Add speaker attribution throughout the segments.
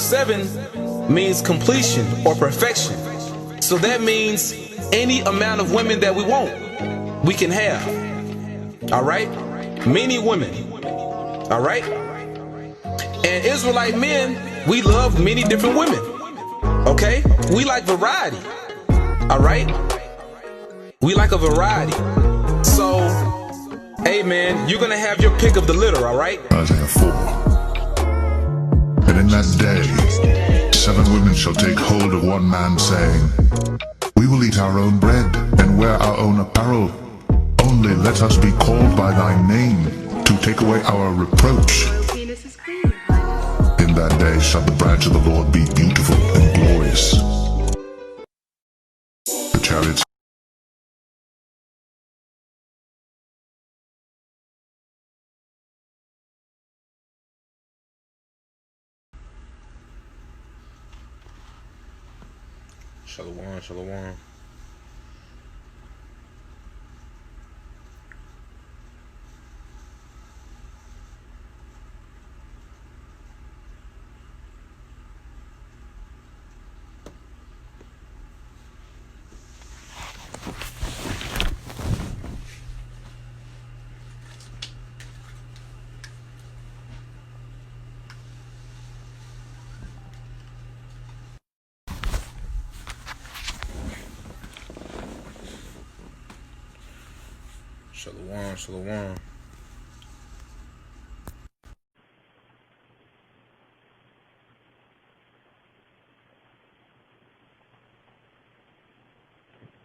Speaker 1: 7 means completion or perfection. So that means any amount of women that we want, we can have. All right? Many women. All right? And Israelite men, we love many different women. Okay? We like variety. All right? We like a variety. So, hey man, you're gonna have your pick of the litter, all right?
Speaker 2: Isaiah 4. And in that day, 7 women shall take hold of one man, saying, we will eat our own bread and wear our own apparel. Only let us be called by thy name, to take away our reproach. In that day shall the branch of the Lord be beautiful and glorious. The chariots.
Speaker 1: Shalom, shalom. Shalom, shalom.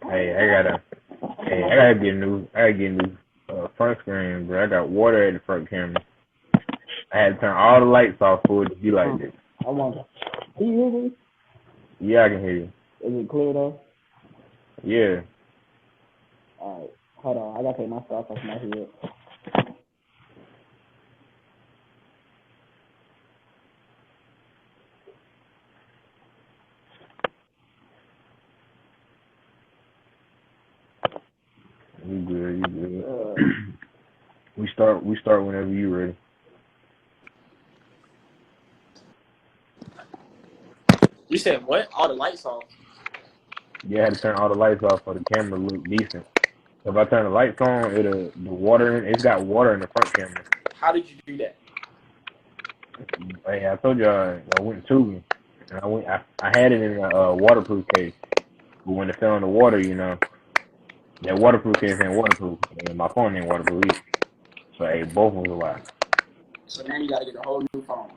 Speaker 3: I gotta get a new front screen, bro. I got water at the front camera. I had to turn all the lights off for it to be like this.
Speaker 4: I wonder. Can you hear me?
Speaker 3: Yeah, I can hear you.
Speaker 4: Is it clear though?
Speaker 3: Yeah.
Speaker 4: Alright, hold on. I gotta take my stuff off my head.
Speaker 3: You good. We start whenever you ready.
Speaker 5: You said what? All the lights off?
Speaker 3: Yeah, I had to turn all the lights off for the camera to look decent. If I turn the lights on, it's got water in the front camera.
Speaker 5: How did you do that?
Speaker 3: Hey, I told you I went tubing, and I had it in a waterproof case. But when it fell in the water, that waterproof case ain't waterproof, and my phone ain't waterproof either. So hey, both of them was a lot.
Speaker 5: So now you gotta get a whole new phone.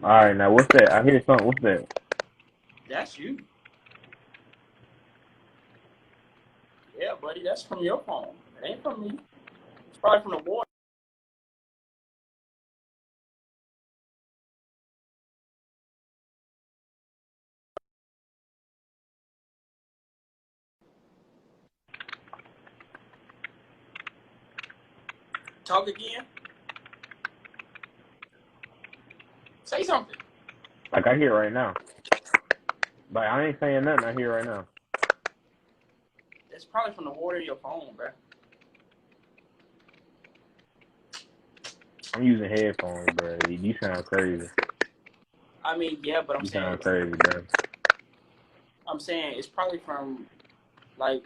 Speaker 3: All right, now what's that? I hear something. What's that?
Speaker 5: That's you. Yeah, buddy, that's from your phone. It ain't from me. It's probably from the water. Talk again. Say something.
Speaker 3: Like I hear right now. But I ain't saying nothing. I hear right now.
Speaker 5: It's probably from the water in your phone, bro.
Speaker 3: I'm using headphones, bro. You sound crazy.
Speaker 5: I mean, yeah, but
Speaker 3: You sound crazy, bro.
Speaker 5: I'm saying it's probably from, like,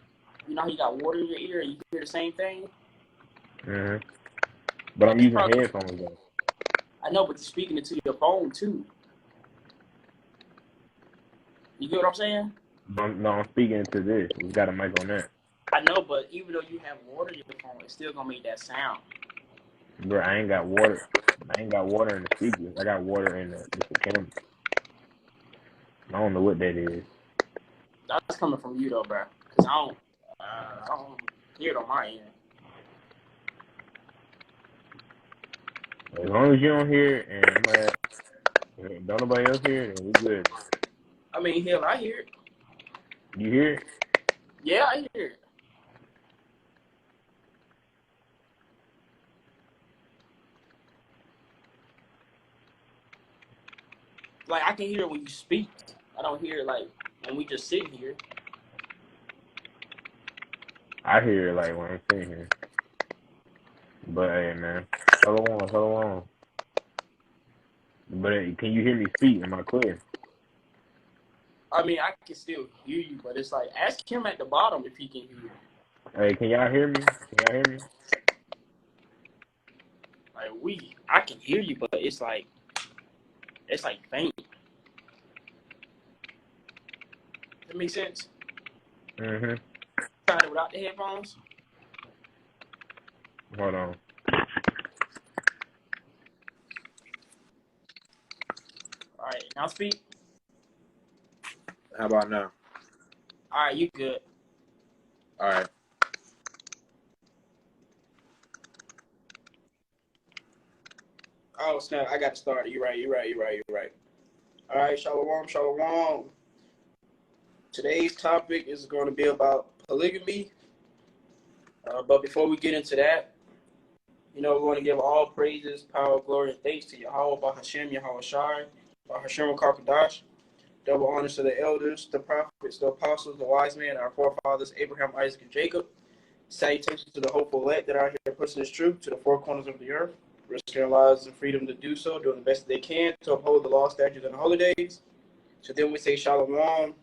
Speaker 5: you know how you got water in your ear and you hear the same thing?
Speaker 3: Mhm. But I'm using headphones though.
Speaker 5: I know, but you're speaking it to your phone too. You get what I'm saying?
Speaker 3: I'm speaking to this. We got a mic on that.
Speaker 5: I know, but even though you have water in your phone, it's still gonna make that sound.
Speaker 3: Bro, I ain't got water. I ain't got water in the speakers. I got water in the camera. I don't know what that is.
Speaker 5: That's coming from you though, bro. Cause I don't hear it on my end.
Speaker 3: As long as you don't hear it and don't nobody else hear it, then we good.
Speaker 5: I mean, hell, I hear it.
Speaker 3: You hear it?
Speaker 5: Yeah, I hear it. Like, I can hear it when you speak. I don't hear it, like, when we just sit here.
Speaker 3: I hear it, like, when I'm sitting here. But, hey, man. Hold on. But can you hear me speak? Am I clear?
Speaker 5: I mean, I can still hear you, but it's like, ask him at the bottom if he can hear you.
Speaker 3: Hey, can y'all hear me? Can y'all hear me?
Speaker 5: Like, I can hear you, but it's like faint. That makes sense?
Speaker 3: Mm-hmm.
Speaker 5: Try it without the headphones.
Speaker 3: Hold on.
Speaker 5: All right, now speak.
Speaker 6: How about now?
Speaker 5: All right, you good.
Speaker 6: All right.
Speaker 5: Oh, snap, I got to start. You're right. All right, shalom. Today's topic is going to be about polygamy. But before we get into that, we're going to give all praises, power, glory, and thanks to Yahweh, Bahashem, Yahweh Shai, Bahashem, Kakadash. Double honors to the elders, the prophets, the apostles, the wise men, our forefathers, Abraham, Isaac, and Jacob. Salutations to the hopeful elect that are here pushing this truth to the four corners of the earth, risking their lives and freedom to do so, doing the best they can to uphold the law, statutes, and the holy days. So then we say shalom.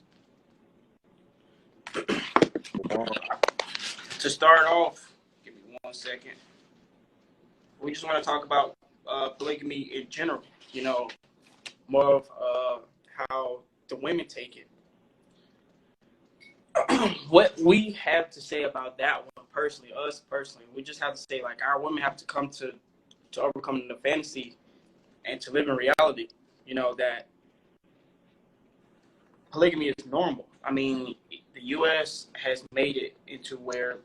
Speaker 5: To start off, give me 1 second. We just want to talk about polygamy in general, more of how the women take it. What we have to say about that one personally, us personally, we just have to say, like, our women have to come to overcome the fantasy and to live in reality, that polygamy is normal. I mean, the U.S. has made it into where,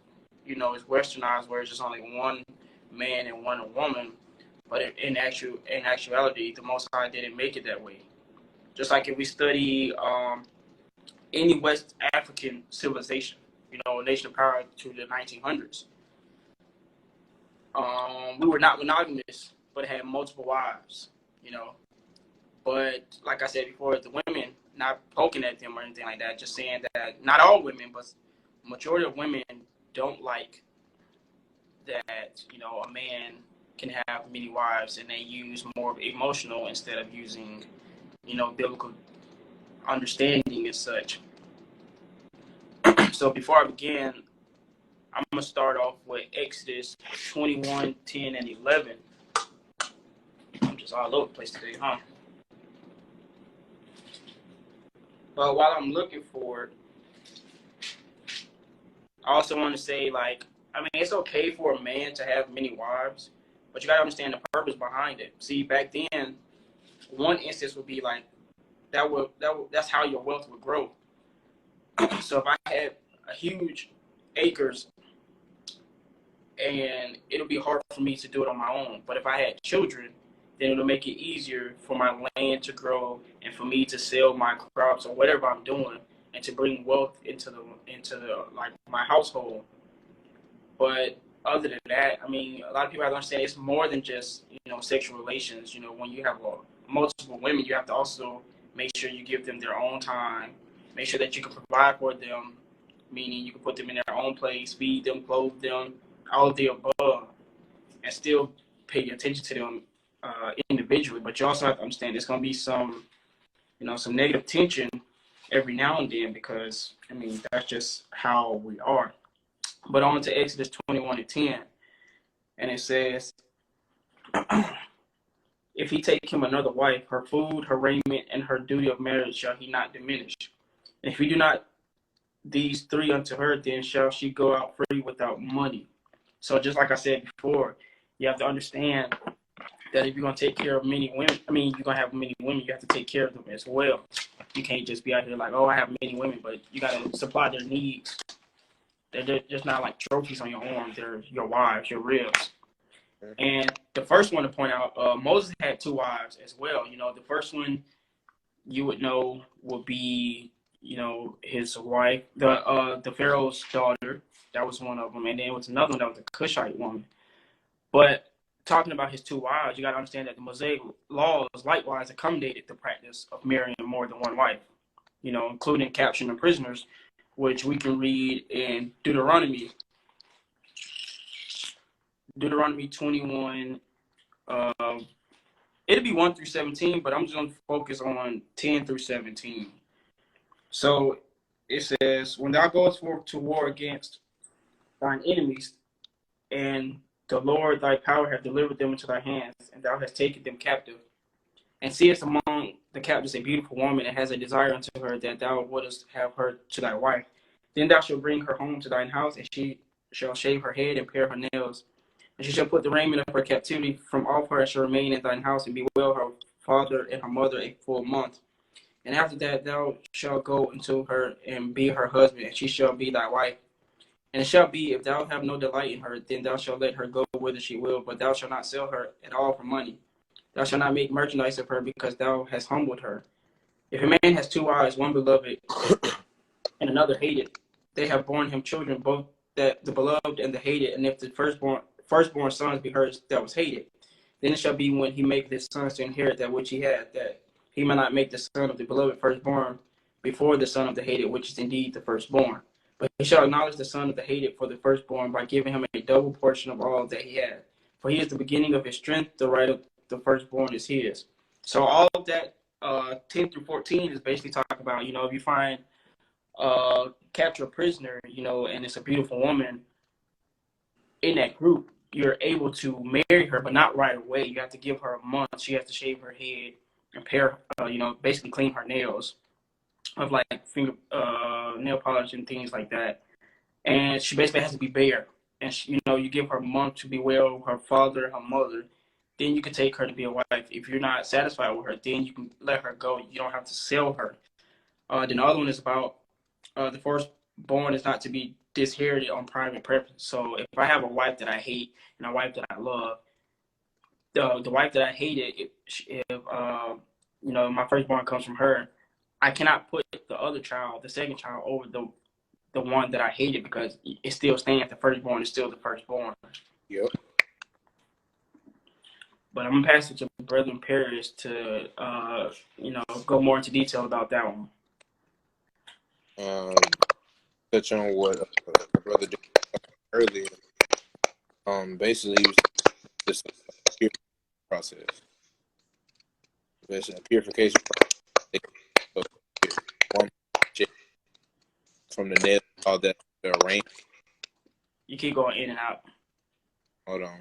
Speaker 5: it's westernized, where it's just only one man and one woman. But in actuality, the Most High didn't make it that way. Just like if we study any West African civilization, a nation prior to the 1900s, we were not monogamous, but had multiple wives, But like I said before, the women, not poking at them or anything like that, just saying that not all women, but majority of women don't like that, a man can have many wives, and they use more of emotional instead of using, biblical understanding and such. So before I begin, I'm going to start off with Exodus 21, 10, and 11. I'm just all over the place today, huh? But while I'm looking for it, I also want to say, it's okay for a man to have many wives, but you got to understand the purpose behind it. See, back then, one instance would be like, that's how your wealth would grow. So if I had a huge acres, and it'll be hard for me to do it on my own. But if I had children, then it'll make it easier for my land to grow and for me to sell my crops or whatever I'm doing and to bring wealth into the my household. But other than that, I mean, a lot of people have to understand it's more than just, sexual relations. When you have multiple women, you have to also make sure you give them their own time, make sure that you can provide for them, meaning you can put them in their own place, feed them, clothe them, all of the above, and still pay attention to them individually. But you also have to understand there's going to be some negative tension every now and then, because, I mean, that's just how we are. But on to Exodus 21 and 10, and it says, if he take him another wife, her food, her raiment, and her duty of marriage shall he not diminish. And if he do not these three unto her, then shall she go out free without money. So just like I said before, you have to understand that if you're going to take care of many women, you're going to have many women, you have to take care of them as well. You can't just be out here like, oh, I have many women, but you got to supply their needs. They're just not like trophies on your arm. They're your wives, your ribs. And the first one to point out, Moses had two wives as well. The first one you would know would be, his wife, the Pharaoh's daughter. That was one of them. And then there was another one that was a Cushite woman. But talking about his two wives, you got to understand that the Mosaic laws likewise accommodated the practice of marrying more than one wife, including capturing prisoners, which we can read in Deuteronomy 21, it'll be 1 through 17, but I'm just gonna focus on 10 through 17. So it says, "When thou goest forth to war against thine enemies, and the Lord thy power hath delivered them into thy hands, and thou hast taken them captive, and seest among the captives a beautiful woman, and has a desire unto her, that thou wouldest have her to thy wife, then thou shalt bring her home to thine house, and she shall shave her head and pare her nails. And she shall put the raiment of her captivity from off her, and shall remain in thine house, and bewail her father and her mother a full month. And after that thou shalt go unto her, and be her husband, and she shall be thy wife. And it shall be, if thou have no delight in her, then thou shalt let her go whither she will, but thou shalt not sell her at all for money. Thou shalt not make merchandise of her, because thou hast humbled her. If a man has two wives, one beloved and another hated, they have borne him children, both that the beloved and the hated. And if the firstborn sons be hers that was hated, then it shall be, when he maketh his sons to inherit that which he had, that he may not make the son of the beloved firstborn before the son of the hated, which is indeed the firstborn. But he shall acknowledge the son of the hated for the firstborn, by giving him a double portion of all that he had. For he is the beginning of his strength, the right of the firstborn is his." So all of that 10 through 14 is basically talking about, if you find capture a prisoner, and it's a beautiful woman in that group, you're able to marry her, but not right away. You have to give her a month. She has to shave her head and pare, basically clean her nails of like finger nail polish and things like that. And she basically has to be bare. And you give her a month to bewail her father, her mother. Then you can take her to be a wife. If you're not satisfied with her, then you can let her go. You don't have to sell her. Then the other one is about the firstborn is not to be disinherited on private preference. So if I have a wife that I hate and a wife that I love, the wife that I hated, if my firstborn comes from her, I cannot put the other child, the second child, over the one that I hated, because it still stands. The firstborn is still the firstborn.
Speaker 6: Yep.
Speaker 5: But I'm gonna pass it to Brother Paris to go more into detail about that one.
Speaker 6: Touch on what brother did earlier. Basically, he was just a process. Basically, a purification process. One from the nail, all that rain.
Speaker 5: You keep going in and out.
Speaker 6: Hold on.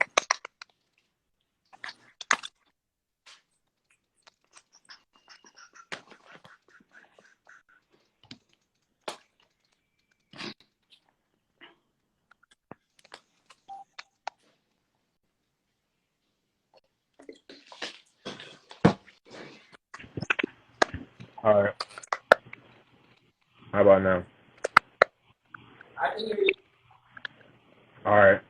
Speaker 3: All right. How about now?
Speaker 5: I can hear you.
Speaker 3: All right.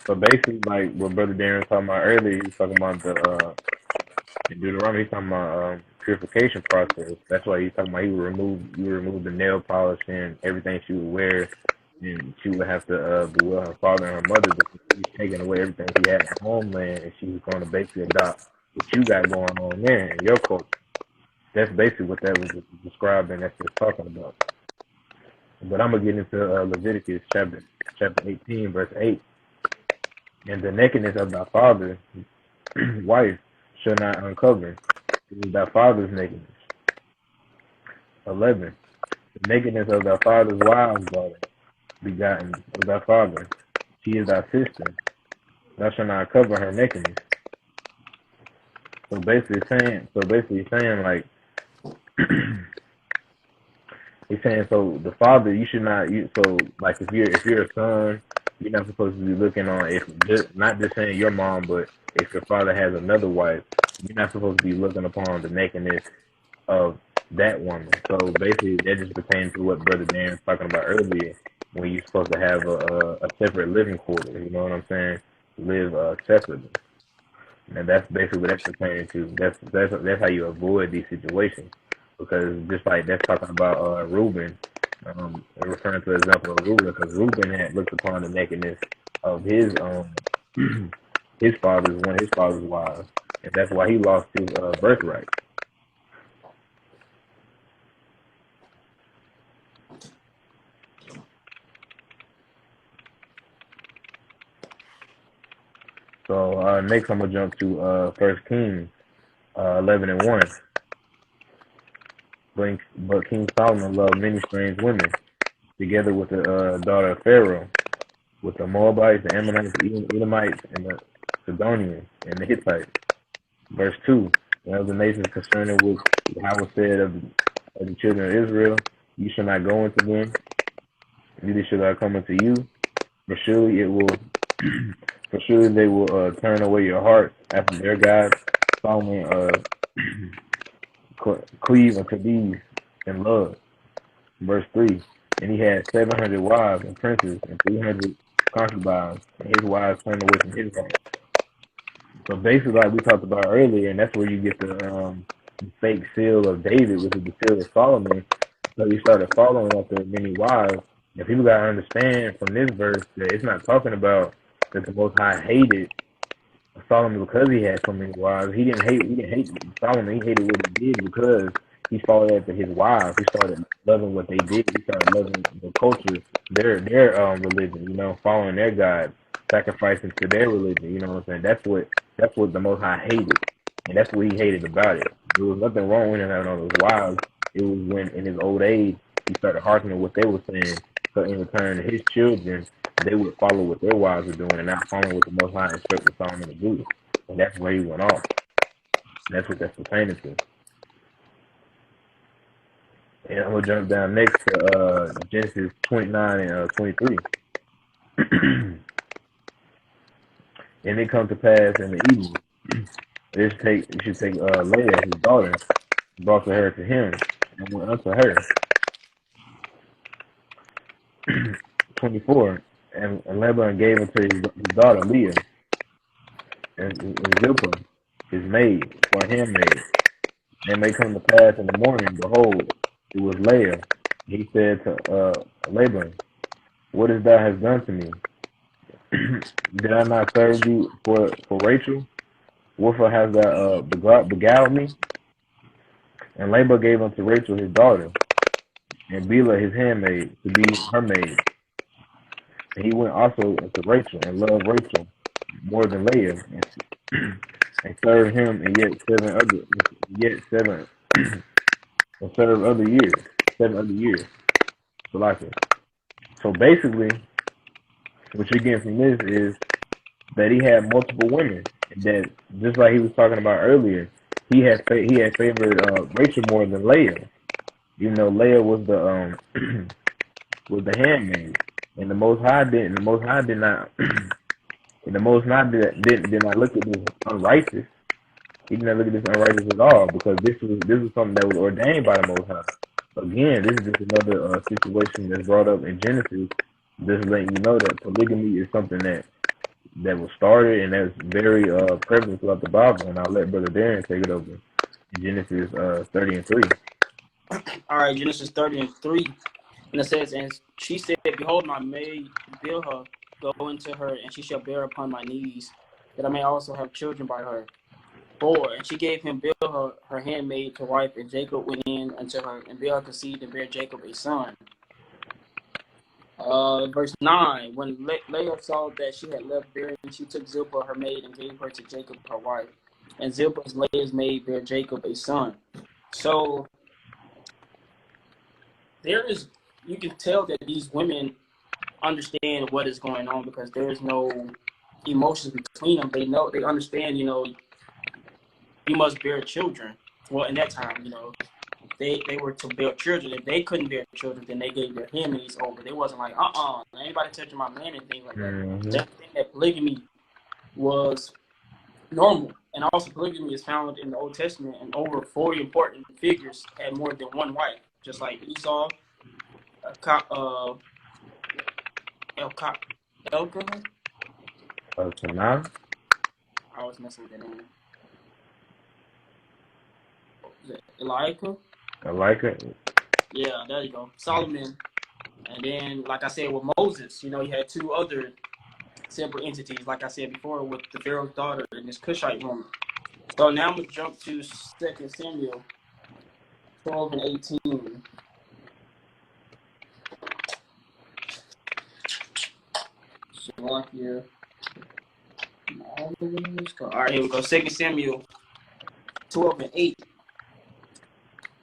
Speaker 3: So basically, like what Brother Darren was talking about earlier, he was talking about the in Deuteronomy, he's talking about purification process. That's why he's talking about you would remove the nail polish and everything she would wear, and she would have to bewail her father and her mother because she's taking away everything she had in homeland, and she was going to basically adopt what you got going on there in your culture. That's basically what that was describing. That's just talking about. But I'm gonna get into Leviticus chapter 18, verse 8. And the nakedness of thy father's wife shall not uncover. It is thy father's nakedness. 11. The nakedness of thy father's wife's daughter, begotten of thy father. She is thy sister. Thou shalt not cover her nakedness. So basically saying like he's saying, so the father, you should not. So like if you're a son, you're not supposed to be looking on, if not just saying your mom, but if your father has another wife, you're not supposed to be looking upon the nakedness of that woman. So basically, that just pertains to what Brother Dan was talking about earlier, when you're supposed to have a separate living quarter. You know what I'm saying? Live separately, and that's basically what that's pertaining to. That's how you avoid these situations, because just like that's talking about Reuben, referring to the example of Reuben, because Reuben had looked upon the nakedness of his his one of his father's wives, and that's why he lost his birthright. So next I'm gonna jump to 1 Kings 11:1. But King Solomon loved many strange women, together with the daughter of Pharaoh, with the Moabites, the Ammonites, the Edomites, and the Sidonians, and the Hittites. Verse 2. And of the nations concerning which Yahweh said of the children of Israel, you shall not go into them, neither shall I come unto you, for surely it will, for surely they will turn away your hearts after their gods. Solomon cleave unto these in love. Verse 3. And he had 700 wives and princes and 300 concubines, and his wives turned away from his heart. So basically, like we talked about earlier, and that's where you get the fake seal of David, which is the seal of Solomon. So he started following after many wives. And people gotta understand from this verse that it's not talking about that the Most High hated Solomon because he had so many wives. He didn't hate Solomon. He hated what he did because he followed after his wives. He started loving what they did. He started loving the culture, their religion. You know, following their God, sacrificing to their religion. You know what I'm saying? That's what the Most High hated, and that's what he hated about it. There was nothing wrong with him having all those wives. It was when in his old age he started hearkening what they were saying. So in return, his children, they would follow what their wives were doing and not following what the Most High instructed Solomon to do. And that's where he went off. And that's what that's pertaining to. And I'm going to jump down next to Genesis 29 and 23. And it come to pass in the evening, you should take Leah, his daughter, brought to her to him, and went unto her. 24. And Laban gave unto his daughter Leah, and Zilpah, his maid, for a handmaid. And they come to pass in the morning, behold, it was Leah. He said to Laban, what is thou hast done to me? Did I not serve thee for Rachel? Wherefore hast thou beguiled me? And Laban gave unto Rachel his daughter, and Bilhah his handmaid, to be her maid. And he went also unto Rachel, and loved Rachel more than Leah, and served him, and and served other years, 7 other years. So basically, what you're getting from this is that he had multiple women. That just like he was talking about earlier, he had favored Rachel more than Leah. Even though Leah was the was the handmaid, and the Most High didn't. The Most High did not. And the Most High did not look at this unrighteous. He did not look at this unrighteous at all, because this was something that was ordained by the Most High. Again, this is just another situation that's brought up in Genesis, just letting you know that polygamy is something that was started and that's very prevalent throughout the Bible. And I'll let Brother Darren take it over in Genesis 30 and 3.
Speaker 5: All right, Genesis 30 and 3. And it says, and she said, behold, my maid Bilhah, go into her, and she shall bear upon my knees, that I may also have children by her. 4. And she gave him Bilhah, her handmaid, to wife, and Jacob went in unto her, and Bilhah conceived and bare Jacob a son. Verse 9. When Leah saw that she had left bearing, she took Zilpah, her maid, and gave her to Jacob, her wife. And Zilpah, Leah's maid, bare Jacob a son. So you can tell that these women understand what is going on, because there is no emotions between them. They understand, you must bear children. Well, in that time, they were to bear children. If they couldn't bear children, then they gave their handmaids over. They wasn't like, anybody touching my man and things like that.
Speaker 3: Mm-hmm.
Speaker 5: That's the thing, that polygamy was normal. And also polygamy is found in the Old Testament, and over 40 important figures had more than one wife, just like Esau, Elkanah. I was messing with that name. Is it Eliakim? Yeah, there you go. Solomon. And then, like I said, with Moses, he had 2 other separate entities, like I said before, with the Pharaoh's daughter and this Cushite woman. So now I'm going to jump to 2 Samuel 12 and 18. So here. All right, here we go. 2 Samuel 12 and 8.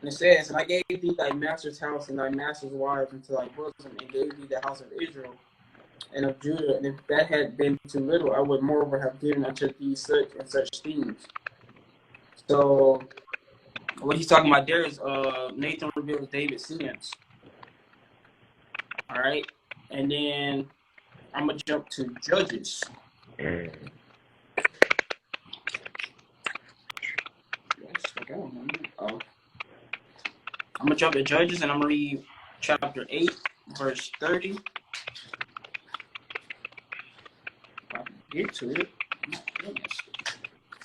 Speaker 5: And it says, and I gave thee thy master's house and thy master's wives into thy bosom, and gave thee the house of Israel and of Judah. And if that had been too little, I would moreover have given unto thee such and such things. So what he's talking about there is Nathan reveals David's sins. All right. And then I'm going to jump to Judges.
Speaker 3: Mm.
Speaker 5: I'm going to jump to Judges, and I'm going to read chapter 8, verse 30. If I can get to it.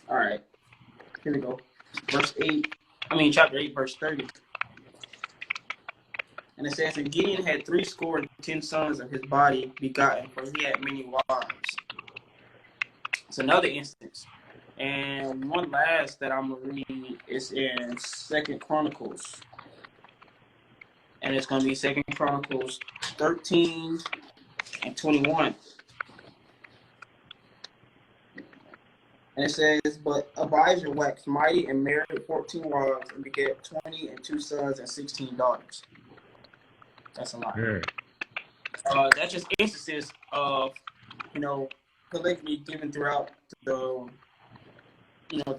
Speaker 5: All right. Here we go. Chapter 8, verse 30. And it says, and Gideon had 70 sons of his body begotten, for he had many wives. It's another instance. And one last that I'm going to read is in 2 Chronicles. And it's going to be 2 Chronicles 13 and 21. And it says, but Abijah waxed mighty and married 14 wives and begat 22 sons and 16 daughters. That's a lot. That's just instances of, polygamy given throughout the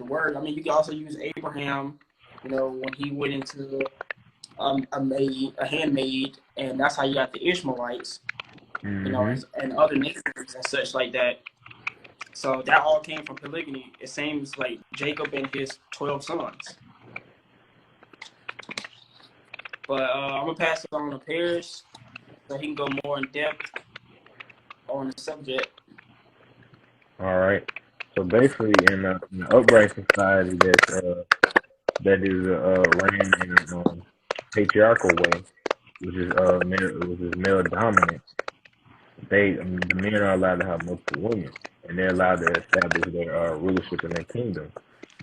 Speaker 5: word. I mean, you can also use Abraham, when he went into a handmaid, and that's how you got the Ishmaelites, and other nations and such like that. So that all came from polygamy. It seems like Jacob and his 12 sons. But I'm going to pass it on to Paris so he can go more in depth on the subject.
Speaker 3: All right. So basically, in an upright society that is ran in a patriarchal way, which is male dominant, the men are allowed to have multiple women, and they're allowed to establish their rulership in their kingdom.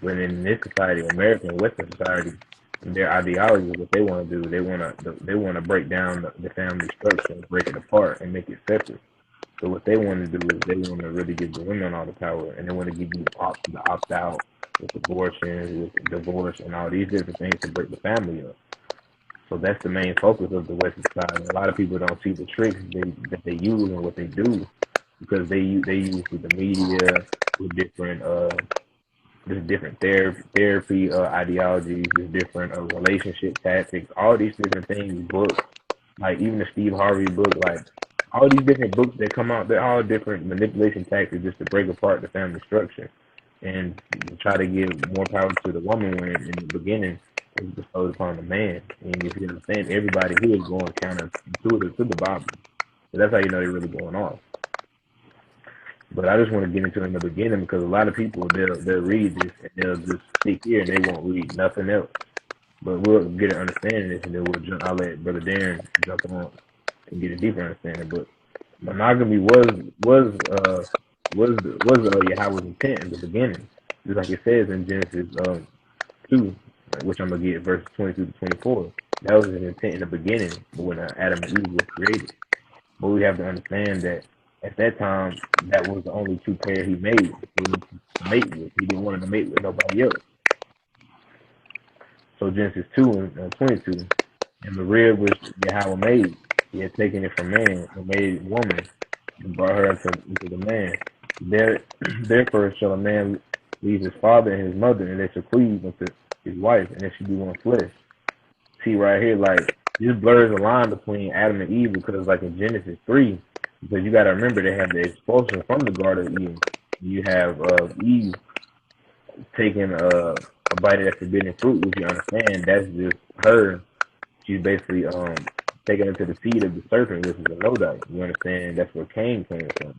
Speaker 3: But in this society, American Western society, their ideology is what they want to do. They want to break down the family structure, break it apart, and make it separate. So what they want to do is they want to really give the women all the power, and they want to give you the opt out with abortion, with divorce, and all these different things to break the family up. So that's the main focus of the Western society. A lot of people don't see the tricks that they use and what they do, because they use with the media, with different therapy ideologies, just different relationship tactics, all these different things, books, like even the Steve Harvey book, like all these different books that come out, they're all different manipulation tactics just to break apart the family structure and try to give more power to the woman when in the beginning it was bestowed upon the man. And if you understand, everybody here is going counterintuitive to the Bible. So that's how you know they're really going off. But I just want to get into it in the beginning because a lot of people, they'll read this and they'll just stick here and they won't read nothing else. But we'll get an understanding of this, and then I'll let Brother Darren jump on and get a deeper understanding. But monogamy was Yahweh's intent in the beginning, just like it says in Genesis 2, which I'm gonna get verses 22 to 24. That was his intent in the beginning, when Adam and Eve was created. But we have to understand that at that time, that was the only two pair he made to mate with. He didn't want to mate with nobody else. So Genesis 2 and 22, and the rib which Yahweh made, he had taken it from man and made it woman and brought her into the man. Therefore shall a man leave his father and his mother, and they shall cleave unto his wife, and they shall be one flesh. See right here, like, this blurs the line between Adam and Eve, because like in Genesis 3, because you got to remember they have the expulsion from the Garden of Eden. You have Eve taking a bite of that forbidden fruit, which you understand, that's just her. She's basically taking into the seed of the serpent, which is a Lodite. You understand? That's where Cain came from.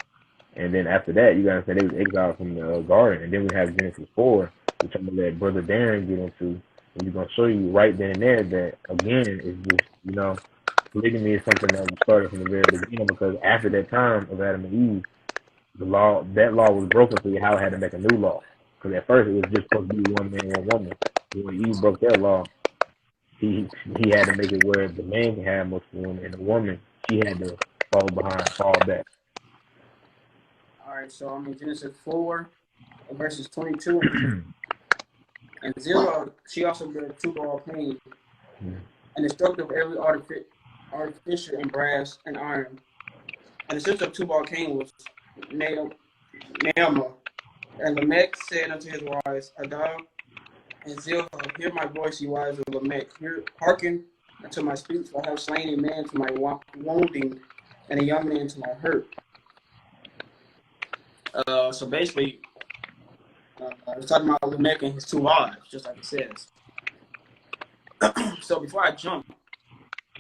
Speaker 3: And then after that, you got to understand they was exiled from the garden. And then we have Genesis 4, which I'm going to let Brother Darren get into. And he's going to show you right then and there that, again, it's just, polygamy is something that was started from the very beginning, because after that time of Adam and Eve, that law was broken, so Yahweh had to make a new law. Because at first it was just supposed to be one man, one woman. But when Eve broke that law, he had to make it where the man can have multiple women, and the woman, she had to fall back.
Speaker 5: All right, so I'm in Genesis 4, verses 22. And Zillah, she also bare Tubal Cain, and the structure of every artificer in brass and iron. And the sister of Tubal Cain was Naamah. And Lamech said unto his wives, Adah and Zillah, hear my voice, ye wives of Lamech. Hearken unto my speech, for I have slain a man to my wounding, and a young man to my hurt. So basically, it's talking about Lamech and his two wives, just like it says. So before I jump,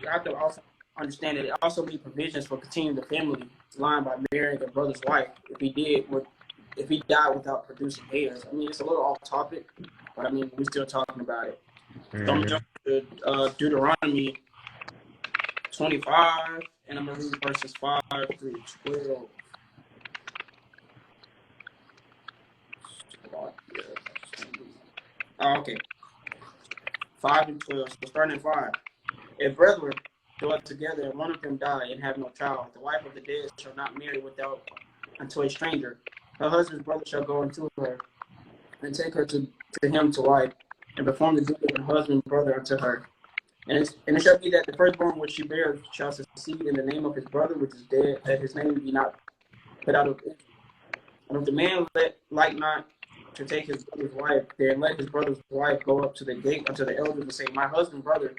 Speaker 5: you have to also understand that it also made provisions for continuing the family line by marrying a brother's wife if he died without producing heirs. I mean, it's a little off topic, but I mean, we're still talking about it. So I'm going to jump to Deuteronomy 25, and I'm going to read verses 5 through 12. Okay. 5 and 12. So starting at 5. If brethren dwell together and one of them die and have no child, the wife of the dead shall not marry unto a stranger. Her husband's brother shall go unto her and take her to him to wife, and perform the duty of her husband's brother unto her. And it shall be that the firstborn which she bears shall succeed in the name of his brother which is dead, that his name be not put out of Israel. And if the man like not to take his brother's wife, then let his brother's wife go up to the gate unto the elders and say, my husband's brother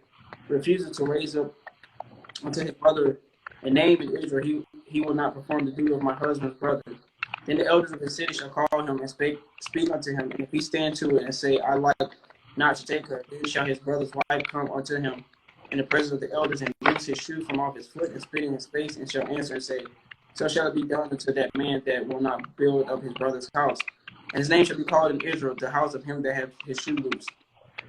Speaker 5: refuses to raise up unto his brother a name in Israel, he will not perform the duty of my husband's brother. Then the elders of the city shall call him and speak unto him. And if he stand to it and say, I like not to take her, then shall his brother's wife come unto him in the presence of the elders, and loose his shoe from off his foot, and spit in his face, and shall answer and say, so shall it be done unto that man that will not build up his brother's house. And his name shall be called in Israel, the house of him that hath his shoe loose.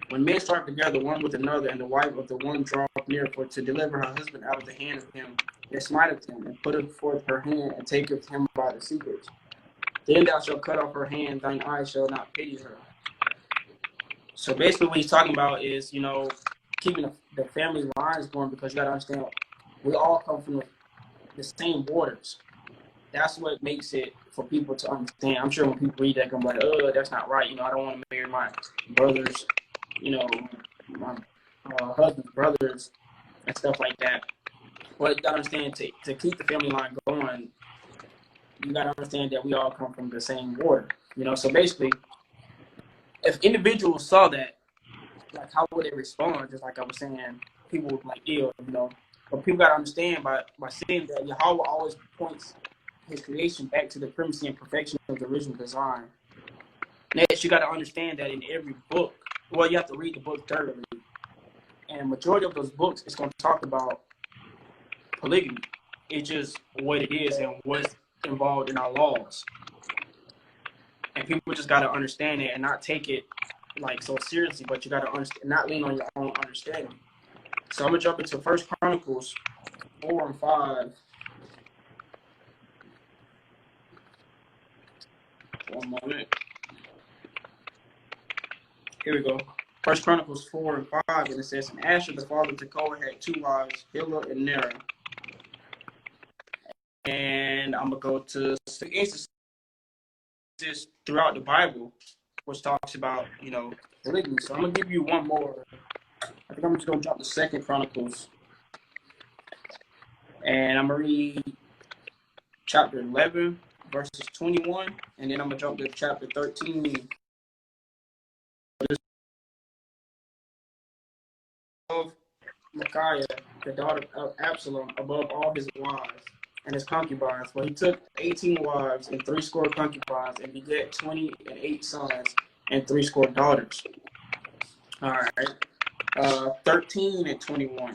Speaker 5: When men strive together one with another, and the wife of the one draweth near for to deliver her husband out of the hand of him that smiteth him, and putteth forth her hand, and taketh him by the secrets, then thou shalt cut off her hand, thine eyes shall not pity her. So basically what he's talking about is, keeping the family lines going, because you got to understand, we all come from the same waters. That's what makes it for people to understand. I'm sure when people read that, I'm like, oh, that's not right. I don't want to marry my brothers, my husband's brothers and stuff like that. But you got to understand, to keep the family line going, you got to understand that we all come from the same water. So basically, if individuals saw that, like, how would they respond? Just like I was saying, people would be like, ew, But people got to understand by seeing that Yahweh always points his creation back to the primacy and perfection of the original design. Next, you got to understand that in every book, well, you have to read the book thoroughly. And majority of those books is going to talk about polygamy. It's just what it is and what's involved in our laws. And people just got to understand it and not take it like so seriously, but you got to understand, not lean on your own understanding. So I'm going to jump into 1 Chronicles 4 and 5. One moment. Here we go. 1 Chronicles 4 and 5, and it says, and Asher, the father of Tekoa, had 2 wives, Hilah and Nerah. And I'm going to go to 6 instances throughout the Bible, which talks about, polygamy. So I'm going to give you one more. I think I'm just going to jump to 2 Chronicles. And I'm going to read chapter 11, verses 21, and then I'm going to jump to chapter 13. Of Micaiah, the daughter of Absalom, above all his wives and his concubines. For he took 18 wives and 80 concubines, and begat 28 sons and 80 daughters. All right. 13 and 21.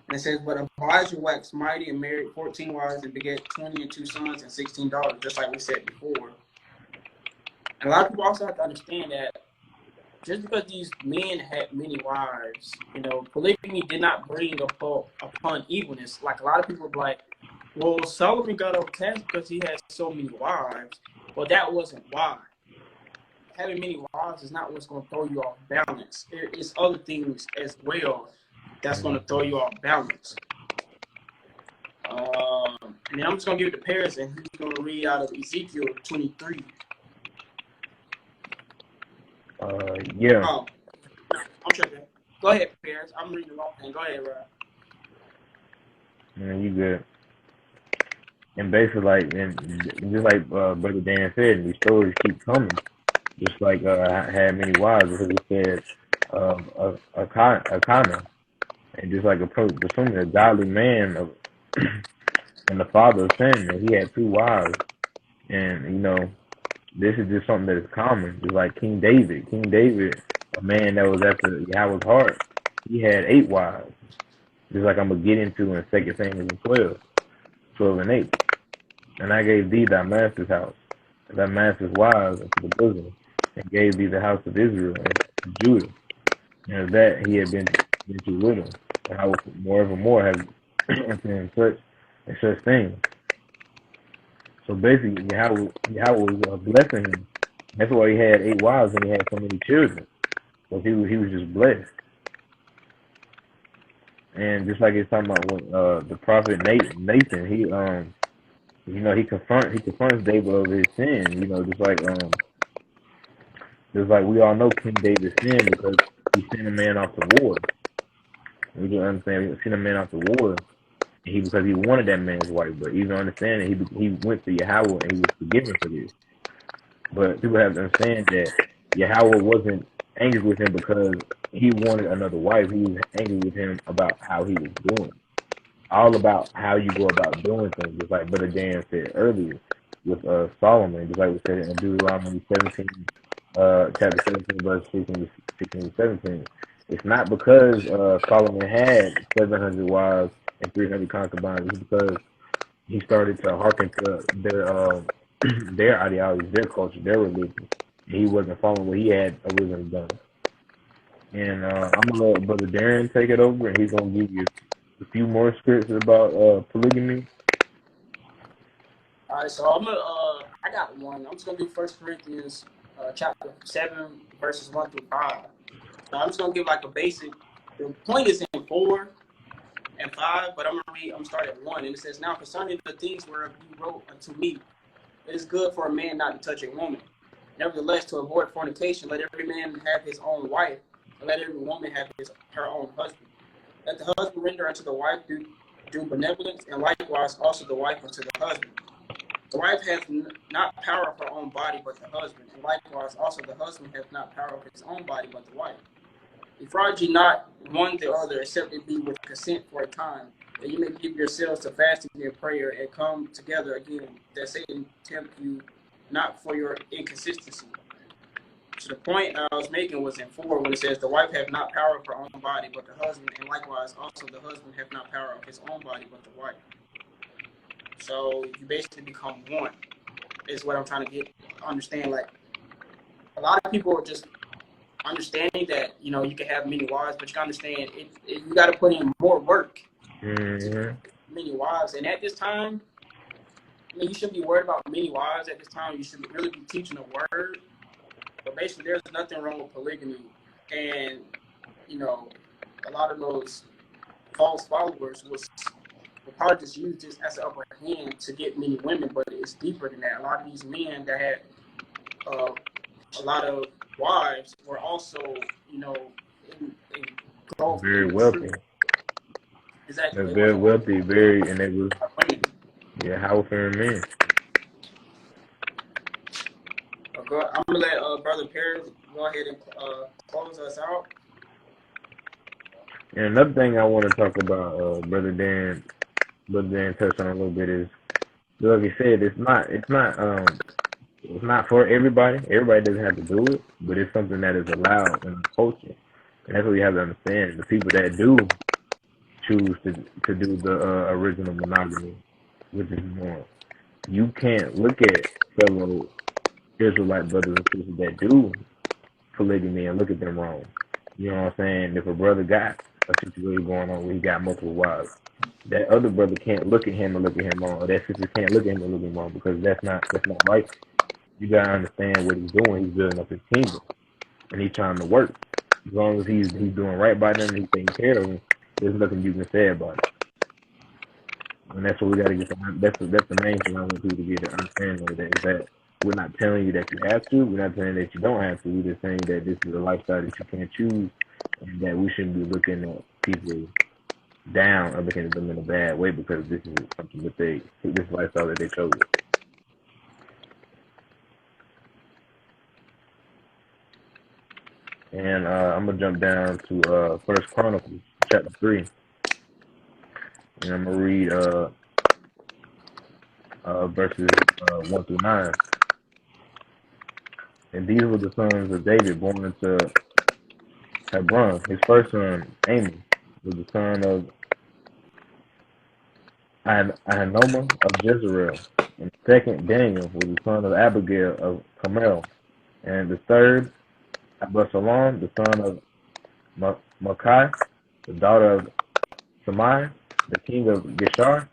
Speaker 5: And it says, but Abijah waxed mighty and married 14 wives and begat 22 sons and 16 daughters, just like we said before. And a lot of people also have to understand that just because these men had many wives, polygamy did not bring upon evilness. Like, a lot of people are like, well, Solomon got overcast because he had so many wives. Well, that wasn't why. Having many wives is not what's going to throw you off balance. There is other things as well that's going to throw you off balance. And then I'm just going to give it to Paris, and he's going to read out of Ezekiel 23.
Speaker 3: Yeah,
Speaker 5: Oh, no, I'm tripping. Go ahead, Paris. I'm reading the wrong thing. Go ahead, Rod.
Speaker 3: man, you good. And basically, like, and just like Brother Dan said, these stories keep coming. Just like I had many wives, because he said a kind, and just like assuming a godly man of, and the father of sin, and he had two wives, and this is just something that is common. Just like King David. King David, a man that was after Yahweh's heart, he had 8 wives. Just like I'm gonna get into in 2 Samuel 12 and 8. And I gave thee thy master's house, and thy master's wives into the bosom, and gave thee the house of Israel and Judah. And of that he had been too little, and I will more have unto him such things. So basically, Yahweh was blessing him. That's why he had 8 wives and he had so many children. So he was just blessed. And just like he's talking about when the prophet Nathan, he confronts David over his sin. Just like we all know King David sinned because he sent a man off to war. We do understand he sent a man off to war. Because he wanted that man's wife, but even understanding he went to Yahweh and he was forgiven for this. But people have to understand that Yahweh wasn't angry with him because he wanted another wife. He was angry with him about how he was doing. All about how you go about doing things, just like Brother Dan said earlier with Solomon, just like we said in Deuteronomy 17, chapter 17, verse 16 to 17. It's not because Solomon had 700 wives and 300 concubines. It's because he started to hearken to their ideology, their culture, their religion. He wasn't following what he had originally done. And I'm gonna let Brother Darren take it over, and he's gonna give you a few more scripts about polygamy.
Speaker 5: All right, so I got one. I'm just gonna do 1 Corinthians chapter 7, verses 1 through 5. So I'm just gonna give like a basic. The point is in 4 and 5, but I'm gonna start at 1, and it says, "Now concerning the things whereof you wrote unto me, it is good for a man not to touch a woman. Nevertheless, to avoid fornication, let every man have his own wife, and let every woman have her own husband. Let the husband render unto the wife due benevolence, and likewise also the wife unto the husband. The wife hath not power of her own body, but the husband, and likewise also the husband hath not power of his own body, but the wife. Defraud ye not one the other, except it be with consent for a time, that you may give yourselves to fasting and prayer, and come together again, that Satan tempt you not for your inconsistency." So the point I was making was in 4, when it says, "The wife hath not power of her own body, but the husband, and likewise also the husband hath not power of his own body, but the wife." So you basically become one, is what I'm trying to understand. Like, a lot of people are just understanding that you can have many wives, but you can understand you got to put in more work to many wives. And at this time, you shouldn't be worried about many wives at this time. You should really be teaching the word. But basically, there's nothing wrong with polygamy, and a lot of those false followers will probably just use this as an upper hand to get many women, but it's deeper than that. A lot of these men that had a lot of wives were also, engulfed
Speaker 3: Very
Speaker 5: in the
Speaker 3: wealthy.
Speaker 5: truth. Exactly.
Speaker 3: They're
Speaker 5: They
Speaker 3: very
Speaker 5: wasn't
Speaker 3: wealthy, and they was Howard men.
Speaker 5: I'm gonna let Brother Perry go ahead and close us out.
Speaker 3: And another thing I want to talk about, Brother Dan touched on a little bit is, like you said, it's not for everybody. Everybody doesn't have to do it, but it's something that is allowed in the culture, and that's what you have to understand. The people that do choose to do the original monogamy, which is more, you can't look at fellow Israelite brothers and sisters that do polygamy and look at them wrong. You know what I'm saying? If a brother got a situation going on where he got multiple wives, that other brother can't look at him and look at him wrong, or that sister can't look at him and look at him wrong, because that's not right. You gotta understand what he's doing. He's building up his kingdom, and he's trying to work. As long as he's doing right by them, he's taking care of them. There's nothing you can say about it. And that's what we gotta get. That's the main thing I want people to get to understand of that, is that We're not telling you that you have to. We're not telling you that you don't have to. We're just saying that this is a lifestyle that you can't choose, and that we shouldn't be looking at people down or looking at them in a bad way because this is something that this lifestyle that they chose. And I'm gonna jump down to First Chronicles chapter 3, and I'm gonna read verses 1 through 9. And these were the sons of David born into Hebron. His first son, Amos, was the son of Ahinomah of Jezreel. And the second, Daniel, was the son of Abigail of Carmel. And the third, Absalom, the son of Makai, the daughter of Samai, the king of Geshur.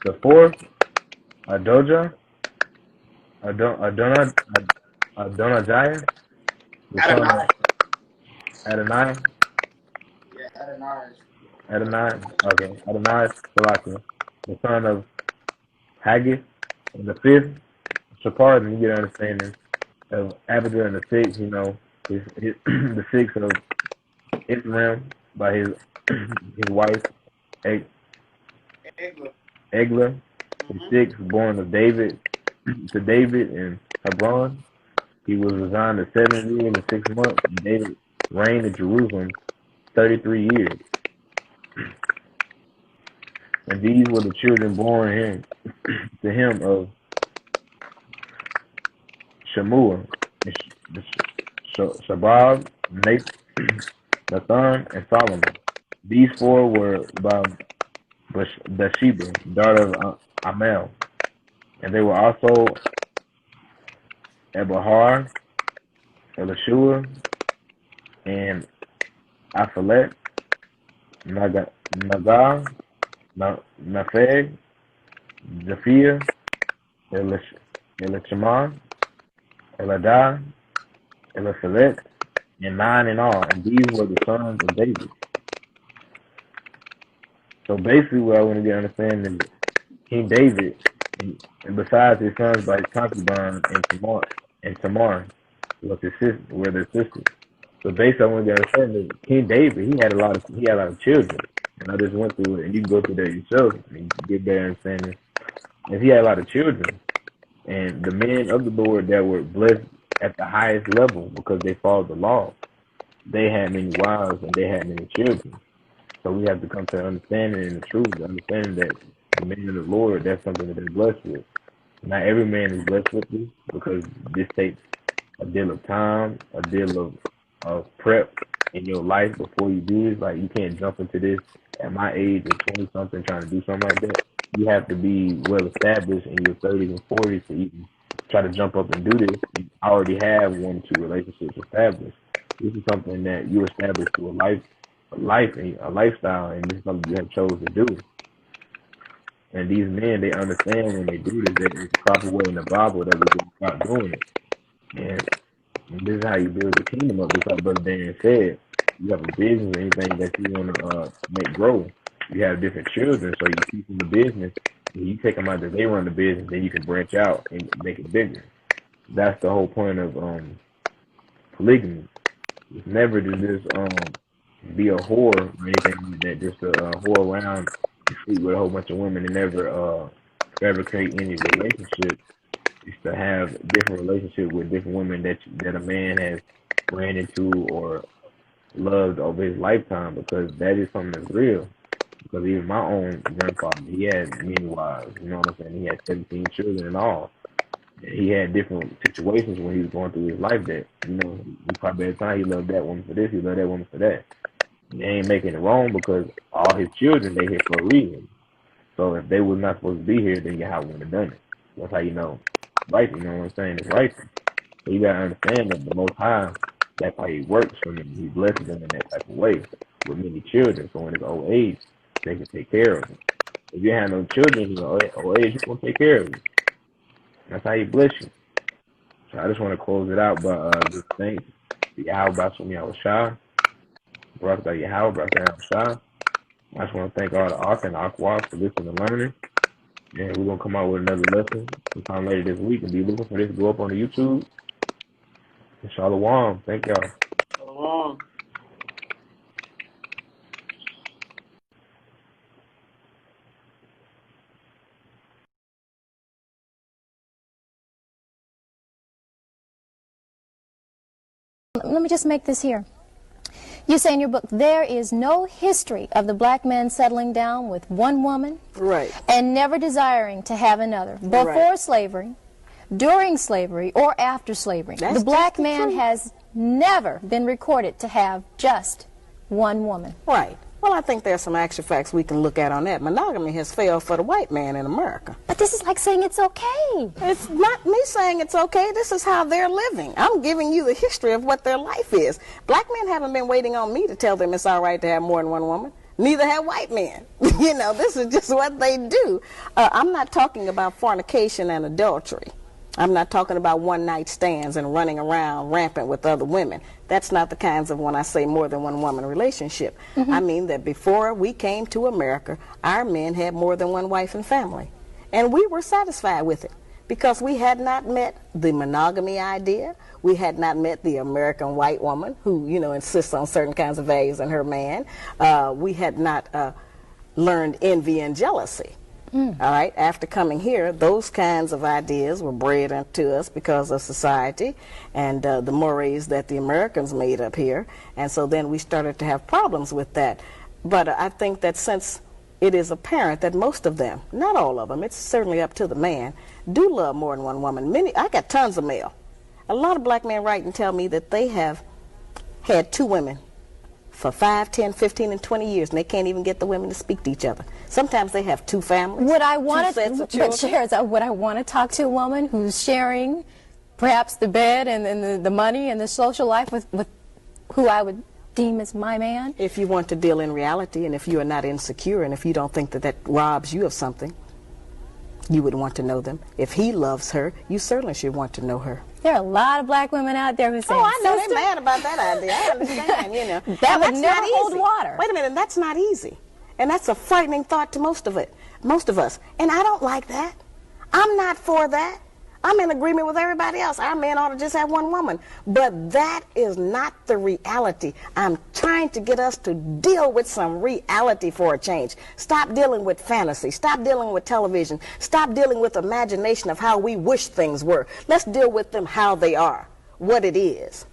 Speaker 3: The fourth, Adonijah, Adonijah, the son of Adonai, Adonai, okay, Adonai, Salakia, the son of Haggith. And the fifth, Shapar, and you get an understanding of Abigail. And the sixth, the sixth of Israel by his wife, Eglah. The sixth, born of David to David in Hebron. He was resigned to 7 years and 6 months. And David reigned in Jerusalem 33 years. And these were the children born to him of Shemua, Shabab, Nathan, and Solomon. These four were by Bathsheba, daughter of Amel. And they were also Ebahar, Elishua, and Aphelet, Nagar, Nafeg, Japhia, Elishama, Eladah, Eliphalet, and 9 in all. And these were the sons of David. So basically what I want to get understanding is King David, and besides his sons by his concubine and Tamar was his sister, were their sisters. So basically I want to get understanding that King David, he had a lot of children. And I just went through it, and you can go through that yourself and get better understanding. And he had a lot of children. And the men of the Lord that were blessed at the highest level because they followed the law, they had many wives and they had many children. So we have to come to understanding and the truth, understanding that the men of the Lord, that's something that they're blessed with. Not every man is blessed with this because this takes a deal of time, a deal of prep in your life before you do this. Like, you can't jump into this at my age of 20-something trying to do something like that. You have to be well established in your 30s and 40s to even try to jump up and do this. You already have 1 or 2 relationships established. This is something that you establish through a lifestyle, and this is something you have chosen to do. And these men, they understand when they do this that it's the proper way in the Bible that we can start doing it. And this is how you build the kingdom up. Just like Brother Dan said, you have a business or anything that you want to make grow. You have different children, so you keep them in the business, and you take them out that they run the business, then you can branch out and make it bigger. That's the whole point of polygamy. It's never to just be a whore or anything like that, just to whore around and sleep with a whole bunch of women and never fabricate any relationship. It's to have different relationships with different women that a man has ran into or loved over his lifetime, because that is something that's real. Because even my own grandfather, he had many wives, you know what I'm saying? He had 17 children in all. And he had different situations when he was going through his life that, you know, he probably at the time he loved that woman for this, he loved that woman for that. And they ain't making it wrong because all his children, they here for a reason. So if they were not supposed to be here, then your house wouldn't have done it. That's how you know right, you know what I'm saying? It's right. So you gotta understand that the Most High, that's how he works for them. He blesses them in that type of way with many children. So in his old age, they can take care of him. If you have no children in your old age, he's gonna take care of you. That's how he bless you. So I just want to close it out by just thanks to Yahweh Bashem Yahushua, brought by Yahweh Bashem Yahushua. I just want to thank all the Ark and the Aqua for listening and learning. And we're gonna come out with another lesson sometime later this week, and be looking for this to go up on the YouTube. And Shalom. Thank y'all.
Speaker 5: Shalom.
Speaker 7: Let me just make this here. You say in your book, there is no history of the black man settling down with one woman and never desiring to have another. Before slavery, during slavery, or after slavery. The black man has never been recorded to have just one woman.
Speaker 8: Right. Well, I think there's some actual facts we can look at on that. Monogamy has failed for the white man in America.
Speaker 7: But this is like saying it's okay.
Speaker 8: It's not me saying it's okay. This is how they're living. I'm giving you the history of what their life is. Black men haven't been waiting on me to tell them it's all right to have more than one woman. Neither have white men. You know, this is just what they do. I'm not talking about fornication and adultery. I'm not talking about one-night stands and running around rampant with other women. That's not the kinds of, when I say more than one woman relationship. I mean that before we came to America, our men had more than one wife and family. And we were satisfied with it because we had not met the monogamy idea. We had not met the American white woman who, you know, insists on certain kinds of values in her man. We had not learned envy and jealousy. All right, after coming here, those kinds of ideas were bred into us because of society and the mores that the Americans made up here. And so then we started to have problems with that. But I think that since it is apparent that most of them, not all of them, it's certainly up to the man, do love more than one woman. I got tons of mail. A lot of black men write and tell me that they have had two women for 5, 10, 15, and 20 years, and they can't even get the women to speak to each other. Sometimes they have two families.
Speaker 7: Would I want to talk to a woman who's sharing perhaps the bed and the money and the social life with who I would deem as my man?
Speaker 8: If you want to deal in reality, and if you are not insecure, and if you don't think that that robs you of something, you would want to know them. If he loves her, you certainly should want to know her.
Speaker 7: There are a lot of black women out there who say,
Speaker 8: oh, I know they're mad about that idea. I understand, you know.
Speaker 7: That would never hold water.
Speaker 8: Wait a minute, that's not easy. And that's a frightening thought to most of us. And I don't like that. I'm not for that. I'm in agreement with everybody else. Our men ought to just have one woman. But that is not the reality. I'm trying to get us to deal with some reality for a change. Stop dealing with fantasy. Stop dealing with television. Stop dealing with imagination of how we wish things were. Let's deal with them how they are, what it is,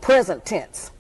Speaker 8: present tense.